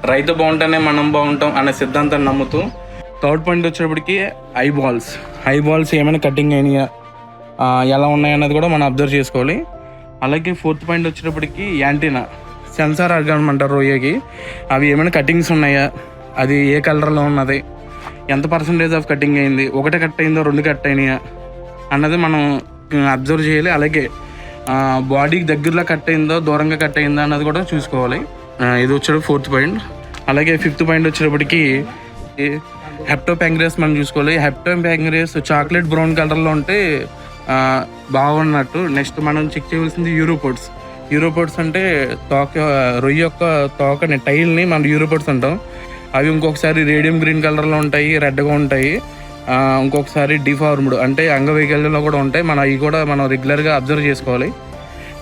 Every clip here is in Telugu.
రైతు బాగుంటేనే మనం బాగుంటాం అనే సిద్ధాంతాన్ని నమ్ముతూ. థర్డ్ పాయింట్ వచ్చేటప్పటికి ఐ బాల్స్ ఏమైనా కటింగ్ అయినాయా, ఎలా ఉన్నాయన్నది కూడా మనం అబ్జర్వ్ చేసుకోవాలి. అలాగే ఫోర్త్ పాయింట్ వచ్చేటప్పటికి యాంటీనా, సెన్సార్ ఆర్గాన్ అంటారు రొయ్యకి. అవి ఏమైనా కటింగ్స్ ఉన్నాయా, అది ఏ కలర్లో ఉన్నది, ఎంత పర్సంటేజ్ ఆఫ్ కటింగ్ అయింది, ఒకటి కట్ అయిందో 2 కట్ అయినాయా అన్నది మనం అబ్జర్వ్ చేయాలి. అలాగే బాడీకి దగ్గరలో కట్ అయిందో దూరంగా కట్ అయిందో అన్నది కూడా చూసుకోవాలి. ఇది వచ్చేటప్పుడు ఫోర్త్ పాయింట్. అలాగే ఫిఫ్త్ పాయింట్ వచ్చేటప్పటికి హెప్టోప్యాంక్రియాస్ మనం చూసుకోవాలి. హెప్టోప్యాంక్రియాస్ చాక్లెట్ బ్రౌన్ కలర్లో ఉంటే బాగున్నట్టు. నెక్స్ట్ మనం చెక్ చేయవలసింది యూరోపోడ్స్ అంటే రొయ్య యొక్క తోకని, టైల్ని మనం యూరోపోడ్స్ అంటాం. అవి ఇంకొకసారి రేడియం గ్రీన్ కలర్లో ఉంటాయి, రెడ్గా ఉంటాయి. ఇంకొకసారి డిఫార్మ్డ్ అంటే అంగవైకల్యంలో కూడా ఉంటాయి. అవి కూడా మనం రెగ్యులర్గా అబ్జర్వ్ చేసుకోవాలి.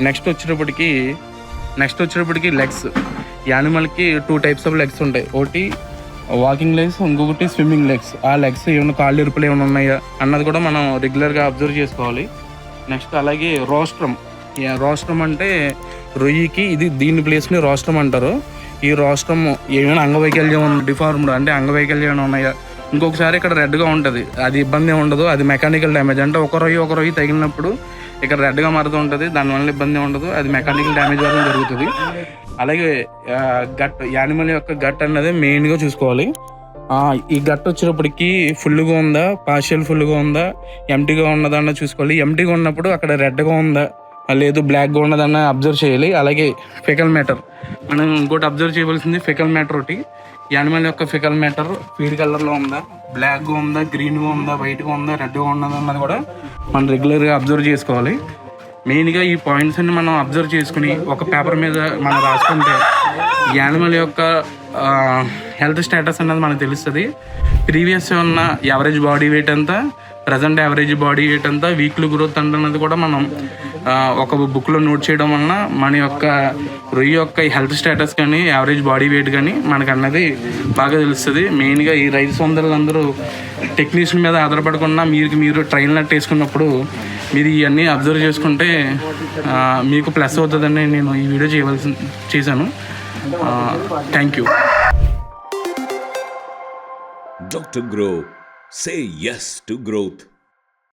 నెక్స్ట్ వచ్చేటప్పటికి లెగ్స్. యానిమల్కి 2 టైప్స్ ఆఫ్ లెగ్స్ ఉంటాయి. ఒకటి వాకింగ్ లెగ్స్, ఇంకొకటి స్విమ్మింగ్ లెగ్స్. ఆ లెగ్స్ ఏమైనా కాళ్ళు ఎరుపులు ఏమైనా ఉన్నాయా అన్నది కూడా మనం రెగ్యులర్గా అబ్జర్వ్ చేసుకోవాలి. నెక్స్ట్ అలాగే రోస్ట్రమ్ అంటే రొయ్యకి దీని ప్లేస్ని రోస్ట్రమ్ అంటారు. ఈ రోస్ట్రమ్ ఏమైనా అంగవైకల్యం డిఫార్మ్డ్ అంటే అంగవైకల్యం ఏమైనా ఉన్నాయా. ఇంకొకసారి ఇక్కడ రెడ్గా ఉంటుంది, అది ఇబ్బంది ఉండదు. అది మెకానికల్ డ్యామేజ్ అంటే ఒక రొయ్యి తగిలినప్పుడు ఇక్కడ రెడ్గా మారుతూ ఉంటుంది. దానివల్ల ఇబ్బంది ఉండదు, అది మెకానికల్ డ్యామేజ్ వల్ల జరుగుతుంది. అలాగే యానిమల్ యొక్క గట్ అన్నది మెయిన్గా చూసుకోవాలి. ఈ గట్ వచ్చేటప్పటికి ఫుల్గా ఉందా, పార్షియల్ ఫుల్గా ఉందా, ఎంటీగా ఉన్నదా అన్నది చూసుకోవాలి. ఎంటీగా ఉన్నప్పుడు అక్కడ రెడ్గా ఉందా లేదు బ్లాక్గా ఉన్నదన్న అబ్జర్వ్ చేయాలి. అలాగే ఫెకల్ మ్యాటర్ మనం ఇంకోటి అబ్జర్వ్ చేయవలసింది ఫెకల్ మ్యాటర్ ఒకటి. యానిమల్ యొక్క ఫెకల్ మ్యాటర్ ఫీడ్ కలర్లో ఉందా, బ్లాక్గా ఉందా, గ్రీన్గా ఉందా, వైట్గా ఉందా, రెడ్గా ఉన్నదా అన్నది కూడా మనం రెగ్యులర్గా అబ్జర్వ్ చేసుకోవాలి. మెయిన్గా ఈ పాయింట్స్ అన్ని మనం అబ్జర్వ్ చేసుకుని ఒక పేపర్ మీద మనం రాసుకుంటే యానిమల్ యొక్క హెల్త్ స్టేటస్ అన్నది మనకు తెలుస్తుంది. ప్రీవియస్ ఉన్న యావరేజ్ బాడీ వెయిట్ ఎంత, ప్రజెంట్ యావరేజ్ బాడీ వెయిట్ ఎంత, వీక్లీ గ్రోత్ అన్నది కూడా మనం ఒక బుక్లో నోట్ చేయడం వలన మన యొక్క రొయ్య యొక్క హెల్త్ స్టేటస్ కానీ యావరేజ్ బాడీ వెయిట్ కానీ మనకు అన్నది బాగా తెలుస్తుంది. మెయిన్గా ఈ రైతు సోదరులందరూ టెక్నీషియన్ మీద ఆధారపడకుండా మీరు ట్రైన్ నట్ వేసుకున్నప్పుడు మీరు ఇవన్నీ అబ్జర్వ్ చేసుకుంటే మీకు ప్లస్ అవుతుందని నేను ఈ వీడియో చేశాను. Thank you. Dr. Grow. Say yes to growth.